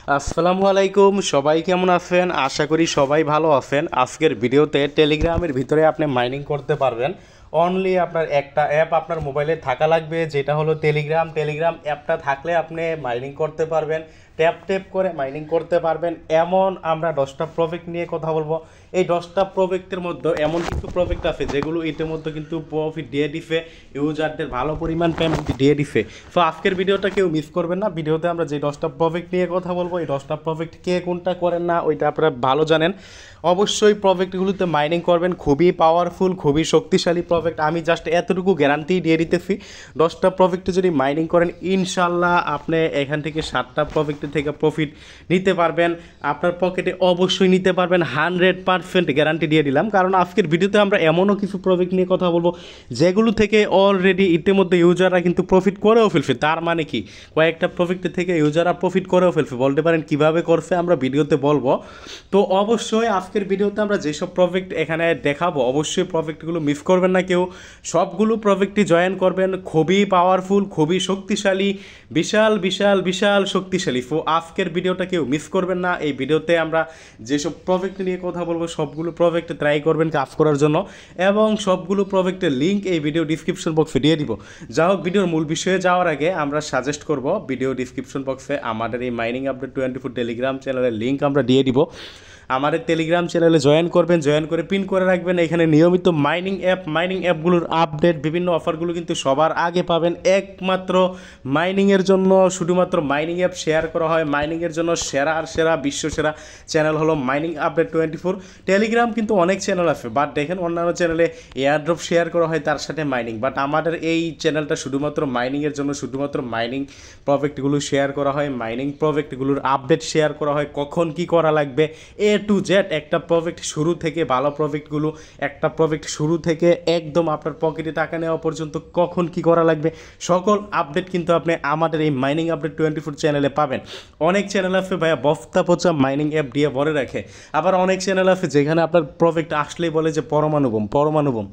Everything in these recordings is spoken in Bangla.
আসসালামু আলাইকুম, সবাই কেমন আছেন? আশা করি সবাই ভালো আছেন। আজকের ভিডিওতে টেলিগ্রামের ভিতরে আপনি মাইনিং করতে পারবেন। অনলি আপনার একটা অ্যাপ আপনার মোবাইলে থাকা লাগবে, যেটা হলো টেলিগ্রাম অ্যাপটা থাকলে আপনি মাইনিং করতে পারবেন, ট্যাপ ট্যাপ করে মাইনিং করতে পারবেন। এমন আমরা 10টা প্রজেক্ট নিয়ে কথা বলবো। এই 10টা প্রজেক্টের মধ্যে এমন কিছু প্রজেক্ট আছে যেগুলো ইতিমধ্যে কিন্তু প্রফিট দিয়ে দিছে, ইউজারদের ভালো পরিমাণ পেমেন্ট দিয়ে দিছে। সো আজকের ভিডিওটা কেউ মিস করবেন না। ভিডিওতে আমরা যে 10টা প্রজেক্ট নিয়ে কথা বলবো, এই 10টা প্রজেক্ট কে কোনটা করেন না ওইটা আপনারা ভালো জানেন। অবশ্যই প্রজেক্টগুলোতে মাইনিং করবেন, খুবই পাওয়ারফুল, খুবই শক্তিশালী প্রজেক্ট। আমি জাস্ট এতটুকু গ্যারান্টি দিয়ে দিতেছি, 10টা প্রজেক্টে যদি মাইনিং করেন ইনশাল্লাহ আপনি এখান থেকে 7টা প্রজেক্টের থেকে প্রফিট নিতে পারবেন। আপনার পকেটে অবশ্যই নিতে পারবেন, 100% গ্যারান্টি দিয়ে দিলাম। কারণ আজকের ভিডিওতে আমরা এমনও কিছু প্রজেক্ট নিয়ে কথা বলবো যেগুলো থেকে অলরেডি ইতিমধ্যে ইউজাররা কিন্তু প্রফিট করেও ফেলছে। তার মানে কি, কয়েকটা প্রজেক্টের থেকে ইউজাররা প্রফিট করেও ফেলছে। বলতে পারেন কিভাবে করছে, আমরা ভিডিওতে বলবো। তো অবশ্যই আজকের ভিডিওতে আমরা যেসব প্রজেক্ট এখানে দেখাবো, অবশ্যই প্রজেক্টগুলো মিস করবেন না কেউ। সবগুলো প্রজেক্টই জয়েন করবেন, খুবই পাওয়ারফুল, খুবই শক্তিশালী, বিশাল বিশাল বিশাল শক্তিশালী। সো আজকের ভিডিওটা কেউ মিস করবেন না। এই ভিডিওতে আমরা যেসব প্রজেক্ট নিয়ে কথা বলবো সবগুলো প্রজেক্টে ট্রাই করবেন কাজ করার জন্য, এবং সবগুলো প্রজেক্টের লিঙ্ক এই ভিডিও ডিসক্রিপশন বক্সে দিয়ে দিব। যা হোক, ভিডিওর মূল বিষয়ে যাওয়ার আগে আমরা সাজেস্ট করব ভিডিও ডিসক্রিপশন বক্সে আমাদের এই মাইনিং আপডেট 24 টেলিগ্রাম চ্যানেলের লিঙ্ক আমরা দিয়ে দিব। আমাদের টেলিগ্রাম চ্যানেলে জয়েন করবেন, জয়েন করে পিন করে রাখবেন। এখানে নিয়মিত মাইনিং অ্যাপগুলোর আপডেট, বিভিন্ন অফারগুলো কিন্তু সবার আগে পাবেন। একমাত্র মাইনিংয়ের জন্য, শুধুমাত্র মাইনিং অ্যাপ শেয়ার করা হয়। মাইনিংয়ের জন্য সেরা আর সেরা, বিশ্ব সেরা চ্যানেল হলো মাইনিং আপডেট 24। টেলিগ্রাম কিন্তু অনেক চ্যানেল আছে, বাট দেখেন অন্যান্য চ্যানেলে এয়ারড্রপ শেয়ার করা হয় তার সাথে মাইনিং, বাট আমাদের এই চ্যানেলটা শুধুমাত্র মাইনিংয়ের জন্য, শুধুমাত্র মাইনিং প্রজেক্টগুলো শেয়ার করা হয়, মাইনিং প্রজেক্টগুলোর আপডেট শেয়ার করা হয়, কখন কি করা লাগবে টু জেড। একটা প্রজেক্ট শুরু থেকে, ভালো প্রজেক্টগুলো একটা প্রজেক্ট শুরু থেকে একদম আপনার পকেটে টাকা নেওয়া পর্যন্ত কখন কি করা লাগবে, সকল আপডেট কিন্তু আপনি আমাদের এই মাইনিং আপডেট 24 চ্যানেলে পাবেন। অনেক চ্যানেল আছে ভাইয়া বস্তা পচা মাইনিং অ্যাপ দিয়ে ভরে রাখে, আবার অনেক চ্যানেল আছে যেখানে আপনার প্রজেক্ট আসলেই বলে যে পরমাণু বোম।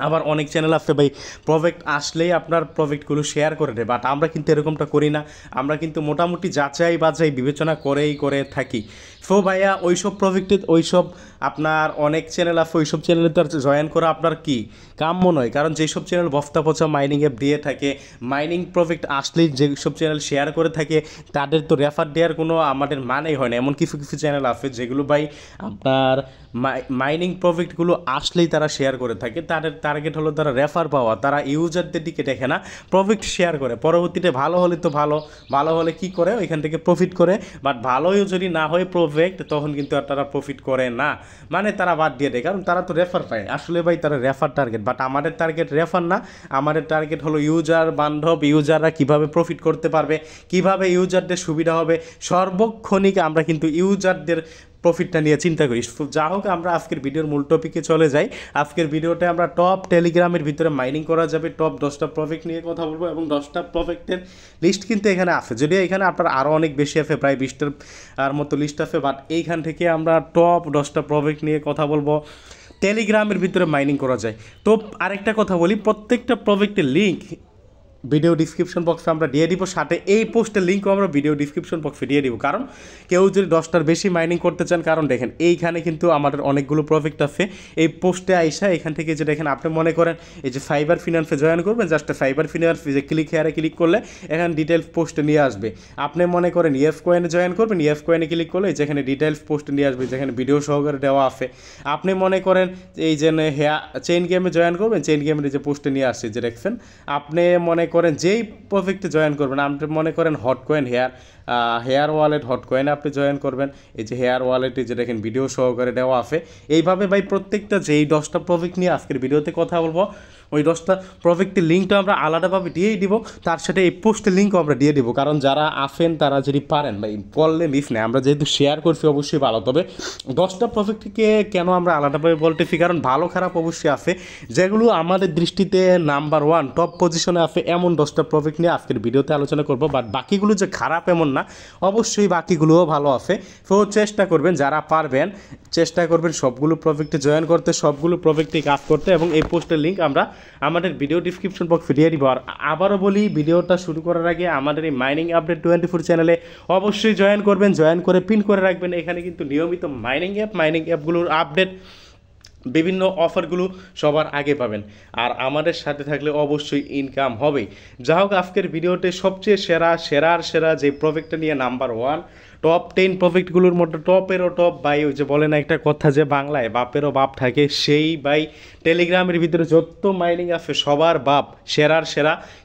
আবার অনেক চ্যানেল আছে ভাই প্রজেক্ট আসলেই আপনার প্রজেক্টগুলো শেয়ার করে দেয়, বাট আমরা কিন্তু এরকমটা করি না। আমরা কিন্তু মোটামুটি যাচাই বাছাই বিবেচনা করে থাকি। সো ভাইয়া ওইসব প্রজেক্টে, ওইসব আপনার অনেক চ্যানেল আছে, ওইসব চ্যানেলে তো আর জয়েন করা আপনার কি কাম্য নয়। কারণ যেসব চ্যানেল বস্তা পচা মাইনিং অ্যাপ দিয়ে থাকে, মাইনিং প্রজেক্ট আসলেই যেসব চ্যানেল শেয়ার করে থাকে, তাদের তো রেফার দেওয়ার কোনো আমাদের মানেই হয় না। এমন কিছু কিছু চ্যানেল আছে যেগুলো ভাই আপনার মাইনিং প্রজেক্টগুলো আসলেই তারা শেয়ার করে থাকে। তাদের টার্গেট হলো তারা রেফার পাওয়া, তারা ইউজারদের দিকে দেখে না, প্রজেক্ট শেয়ার করে। পরবর্তীতে ভালো হলে তো ভালো হলে কি করে, ওইখান থেকে প্রফিট করে। বাট ভালোও যদি না হয় প্রজেক্ট, তখন কিন্তু আর তারা প্রফিট করে না, মানে তারা বাদ দিয়ে দেয়, কারণ তারা তো রেফার পায়। আসলে ভাই তারা রেফার টার্গেট, বাট আমাদের টার্গেট রেফার না। আমাদের টার্গেট হলো ইউজার বান্ধব, ইউজাররা কীভাবে প্রফিট করতে পারবে, কিভাবে ইউজারদের সুবিধা হবে, সর্বক্ষণিক আমরা কিন্তু ইউজারদের প্রফিটটা নিয়ে চিন্তা করি। যা হোক, আমরা আজকের ভিডিওর মূল টপিকে চলে যাই। আজকের ভিডিওতে আমরা টপ টেলিগ্রামের ভিতরে মাইনিং করা যাবে টপ 10টা প্রজেক্ট নিয়ে কথা বলবো, এবং 10টা প্রজেক্টের লিস্ট কিন্তু এখানে আছে। যদিও এখানে আপনার আরও অনেক বেশি আছে, প্রায় 20টার আর মতো লিস্ট আছে, বাট এইখান থেকে আমরা টপ 10টা প্রজেক্ট নিয়ে কথা বলবো টেলিগ্রামের ভিতরে মাইনিং করা যায়। তো আরেকটা কথা বলি, প্রত্যেকটা প্রজেক্টের লিঙ্ক ভিডিও ডিসক্রিপশন বক্সে আমরা দিয়ে দিব, সাথে এই পোস্টের লিঙ্কও আমরা ভিডিও ডিসক্রিপশন বক্সে দিয়ে দিব। কারণ কেউ যদি 10টার বেশি মাইনিং করতে চান, কারণ দেখেন এইখানে কিন্তু আমাদের অনেকগুলো প্রজেক্ট আছে। এই পোস্টে আইসা এখান থেকে যে দেখেন, আপনি মনে করেন এই যে ফাইবার ফিনান্সে জয়েন করবেন, জাস্ট ফাইবার ফিনান্স যে ক্লিক করলে এখানে ডিটেলস পোস্টে নিয়ে আসবে। আপনি মনে করেন ইএফ কয়েনে জয়েন করবেন, ইএফ কয়েনে ক্লিক করলে যেখানে ডিটেলস পোস্টে নিয়ে আসবে, যেখানে ভিডিও সহকারে দেওয়া আছে। আপনি মনে করেন এই যে চেইন গেমে জয়েন করবেন, চেইন গেমের যে পোস্টে নিয়ে আসছে যে দেখছেন। আপনি মনে করেন যেই প্রজেক্টে জয়েন করবেন, আপনি মনে করেন hot coin here wallet hot কয়েনে আপনি জয়েন করবেন, এই যে হেয়ার ওয়ালেটে যে দেখেন ভিডিও সহকারে দেওয়া আছে। এইভাবে ভাই প্রত্যেকটা যেই 10টা প্রজেক্ট নিয়ে আজকের ভিডিওতে কথা বলবো, ওই 10টা প্রজেক্টের লিঙ্কটা আমরা আলাদাভাবে দিয়েই দিব, তার সাথে এই পোস্টের লিঙ্কও আমরা দিয়ে দিব। কারণ যারা আসেন তারা যদি পারেন ভাই বললে মিস নেই, আমরা যেহেতু শেয়ার করছি অবশ্যই ভালো। তবে 10টা প্রজেক্টকে কেন আমরা আলাদাভাবে বলতেছি, কারণ ভালো খারাপ অবশ্যই আছে, যেগুলো আমাদের দৃষ্টিতে নাম্বার 1 টপ পজিশনে আছে, এমন 10টা প্রজেক্ট নিয়ে আজকের ভিডিওতে আলোচনা করব। বাট বাকিগুলো যে খারাপ এমন না, অবশ্যই বাকিগুলোও ভালো আছে। তো চেষ্টা করবেন, যারা পারবেন চেষ্টা করবেন সবগুলো প্রজেক্টে জয়েন করতে, সবগুলো প্রজেক্টে কাজ করতে, এবং এই পোস্টের লিঙ্ক আমরা আমাদের ভিডিও ডিসক্রিপশন বক্সে দিয়ে দিব। আর আবারও বলি, ভিডিওটা শুরু করার আগে আমাদের এই মাইনিং আপডেট 24 চ্যানেলে অবশ্যই জয়েন করবেন, জয়েন করে পিন করে রাখবেন। এখানে কিন্তু নিয়মিত মাইনিং অ্যাপগুলোর আপডেট, বিভিন্ন অফারগুলো সবার আগে পাবেন। আর আমাদের সাথে থাকলে অবশ্যই ইনকাম হবেই। যা হোক, আজকের ভিডিওতে সবচেয়ে সেরা যে প্রজেক্টটা নিয়ে নাম্বার 1 টপ 10 প্রজেক্টগুলোর মধ্যে টপেরও টপ ভাই, ওই যে বলে না একটা কথা যে বাংলায় বাপেরও বাপ থাকে, সেই ভাই টেলিগ্রামের ভিতরে যত মাইনিং আছে সবার বাপ সেরা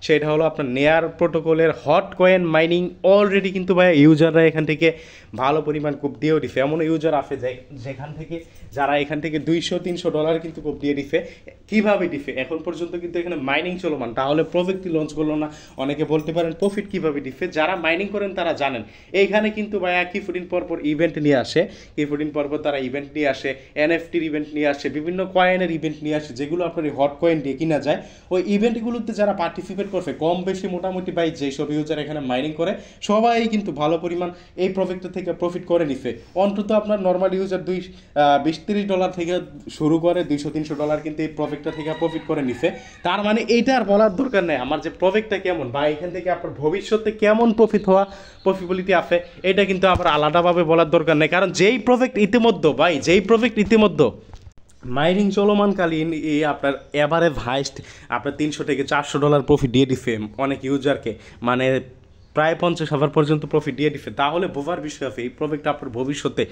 সেটা হলো আপনার নেয়ার প্রোটোকলের হট কয়েন মাইনিং। অলরেডি কিন্তু ভাই ইউজাররা এখান থেকে ভালো পরিমাণ কোপ দিয়েও দিছে। এমন ইউজার আছে যেখান থেকে যারা এখান থেকে $200-300 কিন্তু কোপ দিয়ে দিছে। কীভাবে দিছে এখন পর্যন্ত কিন্তু এখানে মাইনিং চলমান, তাহলে প্রজেক্টটি লঞ্চ করলো না? অনেকে বলতে পারেন প্রফিট কীভাবে দিছে, যারা মাইনিং করেন তারা জানেন। এইখানে কিন্তু ভাই কিছুদিন পরপর ইভেন্ট নিয়ে আসে, কিছুদিন পরপর তারা ইভেন্ট নিয়ে আসে, এনএফটির ইভেন্ট নিয়ে আসে, বিভিন্ন কয়েনের ইভেন্ট নিয়ে আসে, যেগুলো আপনার এই হট কয়েন দিয়ে কিনা যায়। ওই ইভেন্টগুলোতে যারা পার্টিসিপেট করছে কম বেশি মোটামুটি ভাই যেসব ইউজার এখানে মাইনিং করে সবাই কিন্তু ভালো পরিমাণ এই প্রজেক্ট থেকে প্রফিট করে নিছে। অন্তত আপনার নর্মাল ইউজার $20-30 থেকে শুরু করে $200-300 কিন্তু এই প্রজেক্টটা থেকে প্রফিট করে নিছে। তার মানে এইটা আর বলার দরকার নেই আমার যে প্রজেক্টটা কেমন বা এখান থেকে আপনার ভবিষ্যতে কেমন প্রফিট হওয়া পসিবিলিটি আছে, এটা কিন্তু আবার আলাদাভাবে বলার দরকার নেই। কারণ যেই প্রজেক্ট ইতিমধ্যে মাইনিং চলমানকালীন এই আপনার এভারেজ হাইস্ট আপনার $300-400 প্রফিট দিয়ে দিছে অনেক ইউজারকে, মানে প্রায় 50,000 পর্যন্ত প্রফিট দিয়ে দিচ্ছে। তাহলে বোঝার বিষয় আছে এই প্রজেক্ট আপনার ভবিষ্যতে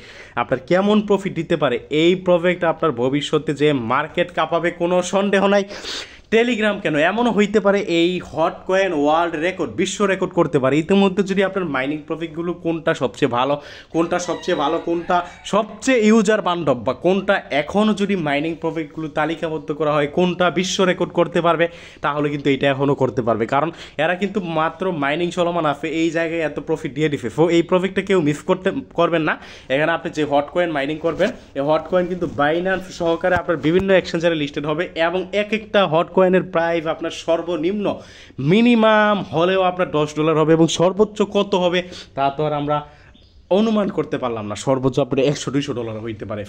আপনার কেমন প্রফিট দিতে পারে। এই প্রজেক্ট আপনার ভবিষ্যতে যে মার্কেট কাঁপাবে কোনো সন্দেহ নাই। টেলিগ্রাম কেন, এমনও হইতে পারে এই হট কয়েন ওয়ার্ল্ড রেকর্ড, বিশ্ব রেকর্ড করতে পারে। ইতিমধ্যে যদি আপনার মাইনিং প্রজেক্টগুলো কোনটা সবচেয়ে ভালো, কোনটা সবচেয়ে ইউজার বান্ধব, বা কোনটা এখনও যদি মাইনিং প্রজেক্টগুলো তালিকাবদ্ধ করা হয় কোনটা বিশ্ব রেকর্ড করতে পারবে, তাহলে কিন্তু এটা এখনও করতে পারবে। কারণ এরা কিন্তু মাত্র মাইনিং চলমান আছে, এই জায়গায় এত প্রফিট দিয়ে দিচ্ছে। সো এই প্রজেক্টটা কেউ মিস করবেন না। এখানে আপনি যে হট কয়েন মাইনিং করবেন, এই হট কয়েন কিন্তু বাইন্যান্স সহকারে আপনার বিভিন্ন এক্সচেঞ্জারে লিস্টেড হবে, এবং এক একটা হট কয়েনের প্রাইস আপনার সর্বনিম্ন মিনিমাম হলেও আপনার $10 হবে, এবং সর্বোচ্চ কত হবে তা তো আর আমরা অনুমান করতে পারলাম না। সর্বোচ্চ আপনার $100-200 হইতে পারে।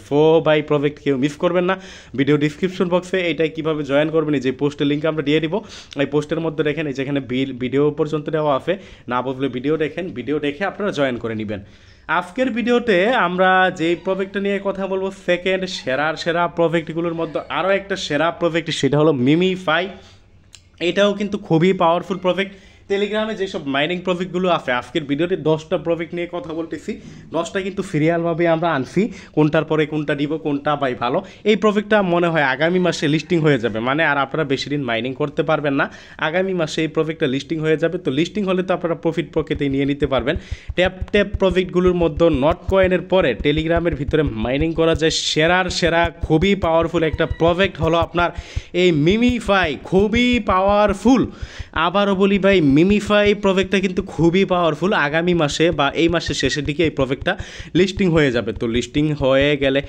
বাই প্রজেক্ট কেউ মিস করবেন না। ভিডিও ডিসক্রিপশন বক্সে এইটাই কীভাবে জয়েন করবেন এই যে পোস্টের লিঙ্ক আমরা দিয়ে দিব, এই পোস্টের মধ্যে দেখেন এই যেখানে ভিডিও পর্যন্ত দেওয়া আছে, না বুঝলে ভিডিও দেখে আপনারা জয়েন করে নেবেন। আজকের ভিডিওতে আমরা যেই প্রজেক্টটা নিয়ে কথা বলবো, সেকেন্ড সেরা প্রজেক্টগুলোর মধ্যে আরও একটা সেরা প্রজেক্ট, সেটা হলো মিমিফাই। এটাও কিন্তু খুবই পাওয়ারফুল প্রজেক্ট। টেলিগ্রামে যেসব মাইনিং প্রজেক্টগুলো আছে, আজকের ভিডিওতে 10টা প্রজেক্ট নিয়ে কথা বলতেছি। 10টা কিন্তু সিরিয়ালভাবে আমরা আনছি, কোনটার পরে কোনটা দিব, কোনটা বাই ভালো। এই প্রজেক্টটা মনে হয় আগামী মাসে লিস্টিং হয়ে যাবে, মানে আর আপনারা বেশি দিন মাইনিং করতে পারবেন না। আগামী মাসে এই প্রজেক্টটা লিস্টিং হয়ে যাবে। তো লিস্টিং হলে তো আপনারা প্রফিট পকেটেই নিয়ে নিতে পারবেন। ট্যাপ প্রজেক্টগুলোর মধ্যে নট কয়েনের পরে টেলিগ্রামের ভিতরে মাইনিং করা যায় সেরা খুবই পাওয়ারফুল একটা প্রজেক্ট হলো আপনার এই মিমিফাই। খুবই পাওয়ারফুল। আবারও বলি ভাই, মিমিফাই প্রজেক্টটা কিন্তু খুবই পাওয়ারফুল। আগামী মাসে বা এই মাসের শেষের দিকে এই প্রজেক্টটা লিস্টিং হয়ে যাবে। তো লিস্টিং হয়ে গেলে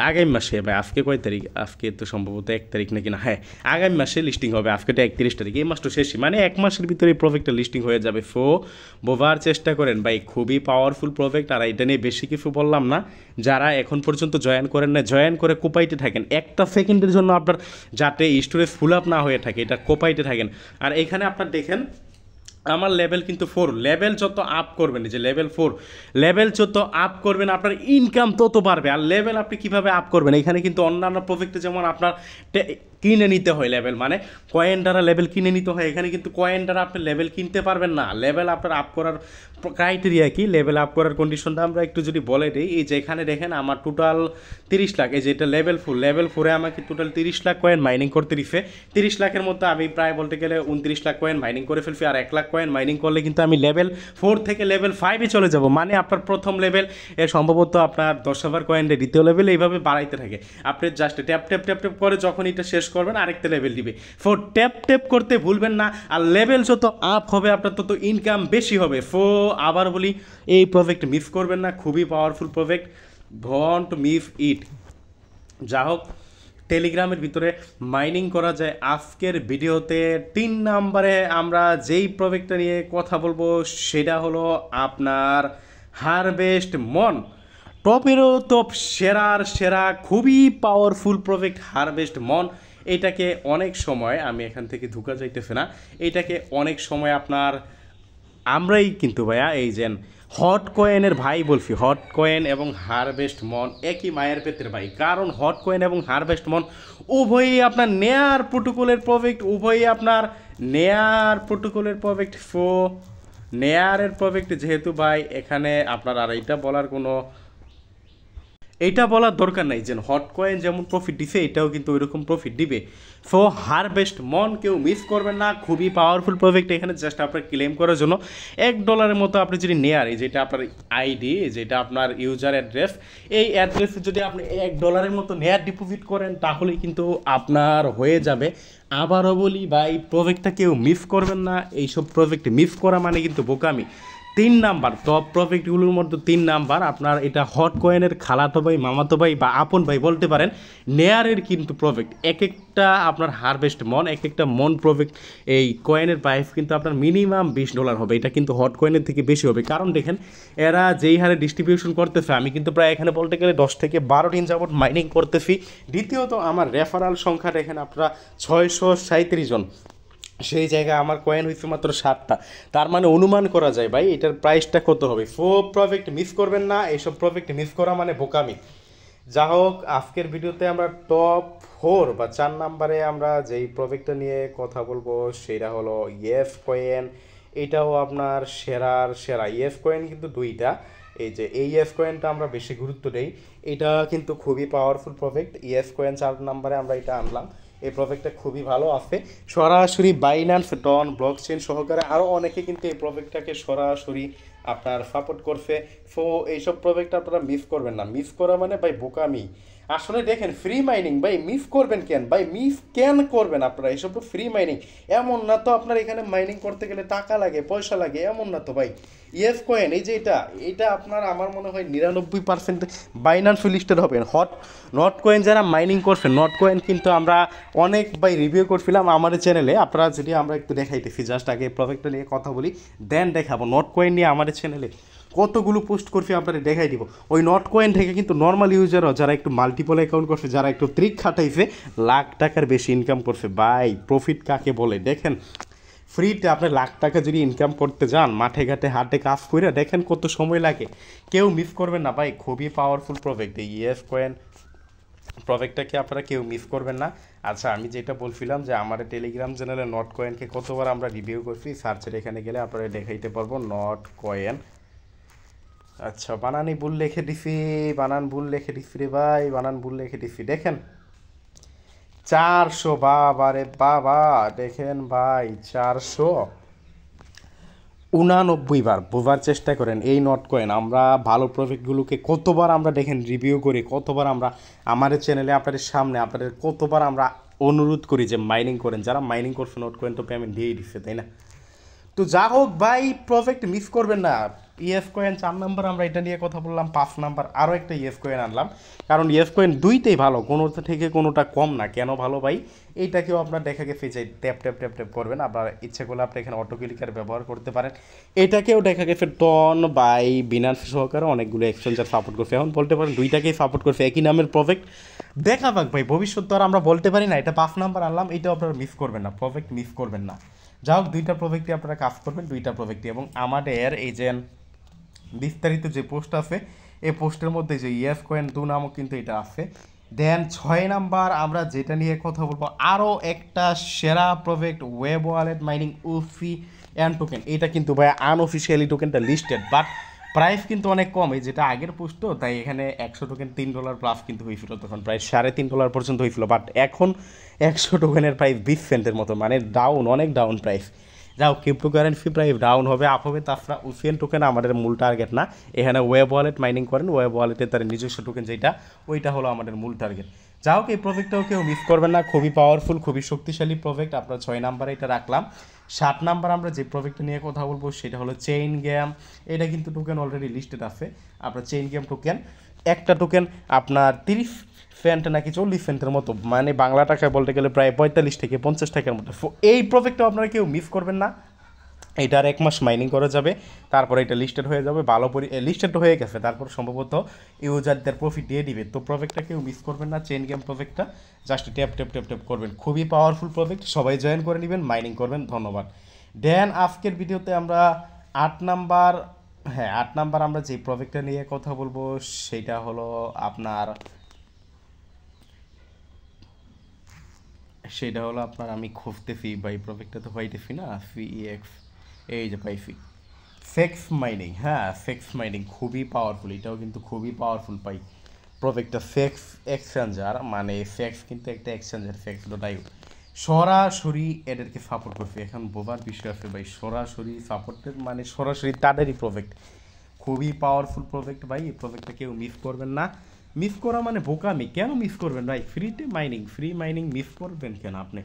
আগামী মাসে, ভাই আজকে কয় তারিখ, আজকে তো সম্ভবত 1 তারিখ নাকি না, হ্যাঁ আগামী মাসে লিস্টিং হবে। আজকে তো 31 তারিখ, এই মাস তো শেষই, মানে 1 মাসের ভিতরে এই প্রজেক্টটা লিস্টিং হয়ে যাবে। বোঝার চেষ্টা করেন ভাই, খুবই পাওয়ারফুল প্রজেক্ট। আর এটা নিয়ে বেশি কিছু বললাম না। যারা এখন পর্যন্ত জয়েন করেন না, জয়েন করে কোপাইতে থাকেন, একটা সেকেন্ডের জন্য আপনার যাতে স্টোরেজ ফুল আপ না হয়ে থাকে, এটা কোপাইতে থাকেন। আর এখানে আপনার দেখেন আমার লেভেল কিন্তু 4, লেভেল যত আপ করবেন, যে লেভেল 4 লেভেল যত আপ করবেন আপনার ইনকাম তত বাড়বে। আর লেভেল আপনি কীভাবে আপ করবেন, এখানে কিন্তু অন্যান্য প্রজেক্টে যেমন আপনার কিনে নিতে হয় লেভেল, মানে কয়েন দ্বারা লেভেল কিনে নিতে হয়, এখানে কিন্তু কয়েন দ্বারা আপনি লেভেল কিনতে পারবেন না। লেভেল আপনার আপ করার ক্রাইটেরিয়া কি, লেভেল আপ করার কন্ডিশনটা আমরা একটু যদি বলে দিই, এই যে এখানে দেখেন আমার টোটাল 30 লাখ, এই যে এটা লেভেল 4 আমাকে টোটাল 30 লাখ কয়েন মাইনিং করতে দিছে। 30 লাখের মধ্যে আমি প্রায় বলতে গেলে 29 লাখ কয়েন মাইনিং করে ফেলছি। আর 1 লাখ কয়েন মাইনিং করলে কিন্তু আমি লেভেল 4 থেকে লেভেল 5-এ চলে যাব। মানে আপনার প্রথম লেভেল সম্ভবত আপনার 10,000 কয়েন, দ্বিতীয় লেভেল এইভাবে বাড়াইতে থাকে। আপনি জাস্ট ট্যাপ করে যখন এটা শেষ করবেন আরেকটা লেভেল দিবে। ট্যাপ করতে ভুলবেন না। আর লেভেল যত আপ হবে আপনার তত ইনকাম বেশি হবে। আবার বলি, এই প্রজেক্ট মিস করবেন না, খুবই powerful project, don't miss it. যা হোক, টেলিগ্রামের ভিতরে মাইনিং করা যায়। আজকের ভিডিওতে 3 নম্বরে আমরা যেই প্রজেক্টটা নিয়ে কথা বলবো সেটা হলো আপনার হারভেস্ট মন। টপেরও টপ সেরা খুবই পাওয়ারফুল প্রজেক্ট হারভেস্ট মন। এইটাকে অনেক সময় আমি এখান থেকে ঢুকা যাইতেছে না, এইটাকে অনেক সময় আপনার আমরাই কিন্তু ভাইয়া এই যে হট কয়েনের ভাই বলছি, হট কয়েন এবং হারভেস্ট মন একই মায়ের পেটের ভাই। কারণ হট কয়েন এবং হারভেস্ট মন উভয়ই আপনার নেয়ার প্রোটোকলের প্রজেক্ট, উভয়ই আপনার নেয়ার প্রোটোকলের প্রজেক্ট। নেয়ারের প্রজেক্ট যেহেতু ভাই এখানে আপনার আর এইটা বলার দরকার নাই যে হট কয়েন যেমন প্রফিট দিছে এটাও কিন্তু ওইরকম প্রফিট দিবে। সো হারভেস্ট মন কেউ মিস করবেন না, খুবই পাওয়ারফুল প্রজেক্ট। এখানে জাস্ট আপনার ক্লেম করার জন্য $1 মতো আপনি যদি নেয়ার, যেটা আপনার আইডি, যেটা আপনার ইউজার অ্যাড্রেস, এই অ্যাড্রেসে যদি আপনি $1 মতো নেয়ার ডিপোজিট করেন তাহলে কিন্তু আপনার হয়ে যাবে। আবারও বলি ভাই, প্রজেক্টটা কেউ মিস করবেন না। এইসব প্রজেক্ট মিস করা মানে কিন্তু বোকামি। 3 নাম্বার টপ প্রজেক্টগুলোর মধ্যে 3 নাম্বার আপনার এটা হট কয়েনের খালাতো ভাই, মামাতো ভাই বা আপন ভাই বলতে পারেন। নেয়ারের কিন্তু প্রজেক্ট এক একটা আপনার হারভেস্ট মন, এক একটা মন প্রজেক্ট, এই কয়েনের প্রাইস কিন্তু আপনার মিনিমাম $20 হবে। এটা কিন্তু হট কয়েনের থেকে বেশি হবে। কারণ দেখেন এরা যেই হারে ডিস্ট্রিবিউশন করতেছে, আমি কিন্তু প্রায় এখানে বলতে গেলে 10 থেকে 12 দিন যাবত মাইনিং করতেছি। দ্বিতীয়ত আমার রেফারাল সংখ্যা দেখেন আপনারা 637 জন, সেই জায়গায় আমার কয়েন হয়েছে মাত্র 7টা। তার মানে অনুমান করা যায় ভাই এটার প্রাইসটা কত হবে। প্রজেক্ট মিস করবেন না, এইসব প্রজেক্ট মিস করা মানে বোকামি। যা হোক, আজকের ভিডিওতে আমরা টপ 4 বা 4 নাম্বারে আমরা যেই প্রজেক্টটা নিয়ে কথা বলবো সেটা হলো ইয়েস কয়েন। এটাও আপনার সেরার সেরা। ইয়েস কয়েন কিন্তু 2টা, এই যে এই ইয়েস কয়েনটা আমরা বেশি গুরুত্ব দেই, এটা কিন্তু খুবই পাওয়ারফুল প্রজেক্ট। ইয়েস কয়েন 4 নাম্বারে আমরা এটা আনলাম। এই প্রজেক্টটা খুবই ভালো আছে, সরাসরি বাইন্যান্স ডন ব্লকচেন সহকারে আরও অনেকে কিন্তু এই প্রজেক্টটাকে সরাসরি আপনার সাপোর্ট করছে। সো এইসব প্রজেক্ট আপনারা মিস করবেন না। মিস করা মানে ভাই বোকামি। আসলে দেখেন ফ্রি মাইনিং ভাই, মিস করবেন কেন ভাই, মিস কেন করবেন আপনারা? এসব তো ফ্রি মাইনিং, এমন না তো আপনার এখানে মাইনিং করতে গেলে টাকা লাগে, পয়সা লাগে, এমন না তো ভাই। ইয়েস কয়েন এই যে এটা আপনার আমার মনে হয় 99% বাইন্যান্স লিস্টেড হবেন। নট কয়েন যারা মাইনিং করছে, নট কয়েন কিন্তু আমরা অনেক ভাই রিভিউ করছিলাম আমার চ্যানেলে। আপনারা যদি আমরা একটু দেখাইতেছি, জাস্ট আগে প্রজেক্টটা নিয়ে কথা বলি, দেন দেখাবো। নট কয়েন নিয়ে আমার চ্যানেলে কতগুলো পোস্ট করছি আপনারা দেখাই দিব। ওই নট কয়েন থেকে কিন্তু নর্মাল ইউজারও যারা একটু মাল্টিপল অ্যাকাউন্ট করছে, যারা একটু ট্রিক খাটাইছে, লাখ টাকার বেশি ইনকাম করছে। ভাই প্রফিট কাকে বলে দেখেন, ফ্রিতে আপনি লাখ টাকা যদি ইনকাম করতে যান, মাঠে ঘাটে হাটে কাজ করে দেখেন কত সময় লাগে। কেউ মিস করবেন না ভাই, খুবই পাওয়ারফুল প্রজেক্ট এই ইয়েস কয়েন প্রজেক্টটাকে আপনারা কেউ মিস করবেন না। আচ্ছা, আমি যেটা বলছিলাম যে আমার টেলিগ্রাম চ্যানেলে নট কয়েনকে কতবার আমরা রিভিউ করছি, সার্চের এখানে গেলে আপনারা দেখাইতে পারবো নট কয়েন। আচ্ছা, বানান ভুল লিখে দিছি রে ভাই, বানান ভুল লিখে দিছি। দেখেন 400, বাবা রে বাবা, দেখেন ভাই 489 বার। বোঝার চেষ্টা করেন এই নট কয়েন আমরা ভালো প্রজেক্টগুলোকে কতবার আমরা দেখেন রিভিউ করি, কতবার আমরা আমার চ্যানেলে আপনাদের সামনে আপনাদের কতবার আমরা অনুরোধ করি যে মাইনিং করেন। যারা মাইনিং করছে নট কয়েন তো পেমেন্ট দিয়েই দিচ্ছে, তাই না? তো যা হোক ভাই, প্রজেক্ট মিস করবেন না। ইয়েস কয়েন 4 নাম্বার আমরা এটা নিয়ে কথা বললাম। 5 নাম্বার আরও একটা ইয়েস কয়েন আনলাম, কারণ ইয়েস কয়েন দুইটাই ভালো, কোনোটা থেকে কোনোটা কম না। কেন ভালো ভাই, এইটাকেও আপনার দেখা গেছে যে ট্যাপ ট্যাপ ট্যাপ ট্যাপ করবেন, আপনার ইচ্ছে করলে আপনি এখানে অটো ক্লিকার ব্যবহার করতে পারেন। এটাকেও দেখা গেছে টন বাই বিনান্স সহকারে অনেকগুলো এক্সচেঞ্জার সাপোর্ট করছে। এখন বলতে পারেন দুইটাকেই সাপোর্ট করছে, একই নামের প্রজেক্ট। দেখা যাক ভাই, ভবিষ্যৎ তো আর আমরা বলতে পারি না। এটা 5 নাম্বার আনলাম, এটাও আপনারা মিস করবেন না, প্রজেক্ট মিস করবেন না। যা হোক, দুইটা প্রজেক্টই আপনারা কাজ করবেন, দুইটা প্রজেক্টই। এবং আমাদের এই যে বিস্তারিত যে পোস্ট আছে, এই পোস্টের মধ্যে যে ইয়েস কয়েন 2 নামও কিন্তু এটা আছে। দেন 6 নাম্বার আমরা যেটা নিয়ে কথা বলবো, আরও একটা সেরা project web wallet mining OC and token. এটা কিন্তু ভাই আনঅফিসিয়ালি টোকেনটা লিস্টেড, বাট প্রাইস কিন্তু অনেক কম। এই যেটা আগের পোস্ট তো, তাই এখানে 100 টোকেন $3 প্লাস কিন্তু হয়েছিল, তখন প্রায় $3.5 পর্যন্ত হয়েছিল। বাট এখন 100 টোকেনের প্রাইস 20 সেন্টের মতো, মানে ডাউন, অনেক ডাউন প্রাইস। যাও, ক্রিপ্টোকারেন্সি প্রাইস ডাউন হবে, আপ হবে। তাছাড়া ওসিএন টোকেন আমাদের মূল টার্গেট না। এখানে ওয়েব ওয়ালেট মাইনিং করেন, ওয়েব ওয়ালেটে তার নিজস্ব টোকেন যেটা, ওইটা হলো আমাদের মূল টার্গেট। যা হোক, এই প্রজেক্টটাও কেউ মিস করবেন না, খুবই পাওয়ারফুল, খুবই শক্তিশালী প্রজেক্ট। আপনার 6 নাম্বারে এটা রাখলাম। 7 নাম্বার আমরা যে প্রজেক্টটা নিয়ে কথা বলবো সেটা হলো চেইন গেম। এটা কিন্তু টোকেন অলরেডি লিস্টেড আছে। আপনার চেইন গেম টোকেন, একটা টোকেন আপনার 30 সেন্ট নাকি 40 সেন্টের মতো, মানে বাংলা টাকায় বলতে গেলে প্রায় 45 থেকে 50 টাকার মতো। এই প্রজেক্টটাও আপনারা কেউ মিস করবেন না। এটার 1 মাস মাইনিং করা যাবে, তারপরে এটা লিস্টেড হয়ে যাবে, ভালো লিস্টেড হয়ে গেছে, তারপর সম্ভবত ইউজারদের প্রফিট দিয়ে দিবে। তো প্রজেক্টটা কেউ মিস করবেন না, চেইন গেম প্রজেক্টটা just tap tap tap tap করবেন, খুবই পাওয়ারফুল প্রজেক্ট, সবাই জয়েন করে নেবেন, মাইনিং করবেন। ধন্যবাদ। দেন আজকের ভিডিওতে আমরা 8 নাম্বার, হ্যাঁ 8 নাম্বার আমরা যে প্রজেক্টটা নিয়ে কথা বলবো সেটা হলো আপনার আমি খুঁজতেছি ভাই, প্রজেক্টটা তো পাইতেছি না, সিইএক্স, এই যে পাইছি, সেক্স মাইনিং। হ্যাঁ সেক্স মাইনিং খুবই পাওয়ারফুল, এটাও কিন্তু খুবই পাওয়ারফুল পাই প্রজেক্টটা। সেক্স এক্সচেঞ্জার মানে সেক্স কিন্তু একটা এক্সচেঞ্জার, সেক্স ডট আইও সরাসরি এদেরকে সাপোর্ট করছে। এখন বোবার বিষয় আছে ভাই, সরাসরি সাপোর্টের মানে সরাসরি তাদেরই প্রজেক্ট, খুবই পাওয়ারফুল প্রজেক্ট ভাই। এই প্রজেক্টটা কেউ মিস করবেন না, মিস করা মানে বোকামি, কেন মিস করবেন ভাই? ফ্রিতে মাইনিং, ফ্রি মাইনিং মিস করবেন কেন আপনি?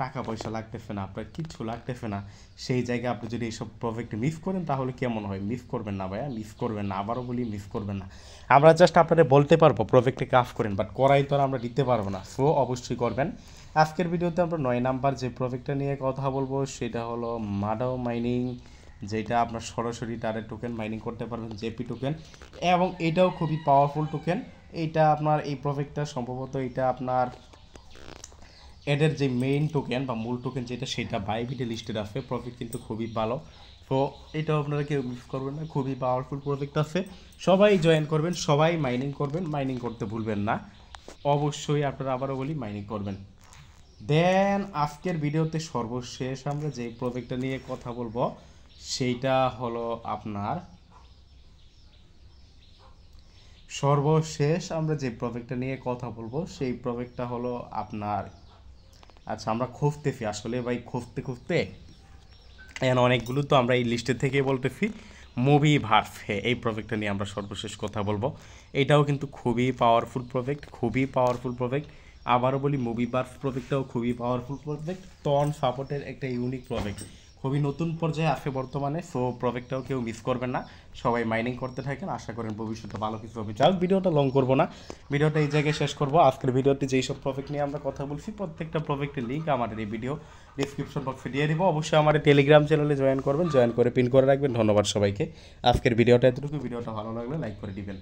টাকা পয়সা লাগতেছে না, আপনার কিচ্ছু লাগতেছে না, সেই জায়গায় আপনি যদি এইসব প্রজেক্ট মিস করেন তাহলে কেমন হয়? মিস করবেন না ভাইয়া, মিস করবেন না, আবারও বলি মিস করবেন না। আমরা জাস্ট আপনাদের বলতে পারবো প্রজেক্টে কাজ করেন, বাট করাই তো আর আমরা দিতে পারবো না, সো অবশ্যই করবেন। আজকের ভিডিওতে আমরা 9 নাম্বার যে প্রজেক্টটা নিয়ে কথা বলবো সেটা হলো মাডাও মাইনিং, যেটা আপনার সরাসরি তারের টোকেন মাইনিং করতে পারবেন, জেপি টোকেন, এবং এটাও খুবই পাওয়ারফুল টোকেন। এইটা আপনার এই প্রজেক্টটা সম্ভবত এটা আপনার এদের যে মেইন টোকেন বা মূল টোকেন যেটা সেটা বাইবিটে লিস্টেড আছে, প্রফিট কিন্তু খুবই ভালো। তো এটাও আপনারা কেউ মিস করবেন না, খুবই পাওয়ারফুল প্রজেক্ট আছে, সবাই জয়েন করবেন, সবাই মাইনিং করবেন, মাইনিং করতে ভুলবেন না, অবশ্যই আপনারা আবারও বলি মাইনিং করবেন। দেন আজকের ভিডিওতে সর্বশেষ আমরা যে প্রজেক্টটা নিয়ে কথা বলবো সেইটা হলো আপনার সর্বশেষ আমরা যে প্রজেক্টটা নিয়ে কথা বলবো সেই প্রজেক্টটা হলো আপনার, আচ্ছা আমরা খুঁজতেছি আসলে ভাই, খুঁজতে খুঁজতে এখন অনেকগুলো তো আমরা এই লিস্টের থেকে বলতেছি। মুভি ভার্স, হ্যাঁ এই প্রজেক্টটা নিয়ে আমরা সর্বশেষ কথা বলবো। এটাও কিন্তু খুবই পাওয়ারফুল প্রজেক্ট, খুবই পাওয়ারফুল প্রজেক্ট। আবারও বলি মুভি ভার্স প্রজেক্টটাও খুবই পাওয়ারফুল প্রজেক্ট, টন সাপোর্টের একটা ইউনিক প্রজেক্ট, খুবই নতুন পর্যায়ে আছে বর্তমানে। সো প্রজেক্টটাও কেউ মিস করবেন না, সবাই মাইনিং করতে থাকেন, আশা করেন ভবিষ্যতে ভালো কিছু হবে। যাও ভিডিওটা লং করবো না, ভিডিওটা এই জায়গায় শেষ করবো। আজকের ভিডিওতে যেই সব প্রজেক্ট নিয়ে আমরা কথা বলছি প্রত্যেকটা প্রজেক্টের লিঙ্ক আমাদের এই ভিডিও ডিসক্রিপশন বক্সে দিয়ে দিব। অবশ্যই আমার টেলিগ্রাম চ্যানেলে জয়েন করবেন, জয়েন করে পিন করে রাখবেন। ধন্যবাদ সবাইকে। আজকের ভিডিওটা এতটুকু, ভিডিওটা ভালো লাগলে লাইক করে দিবেন।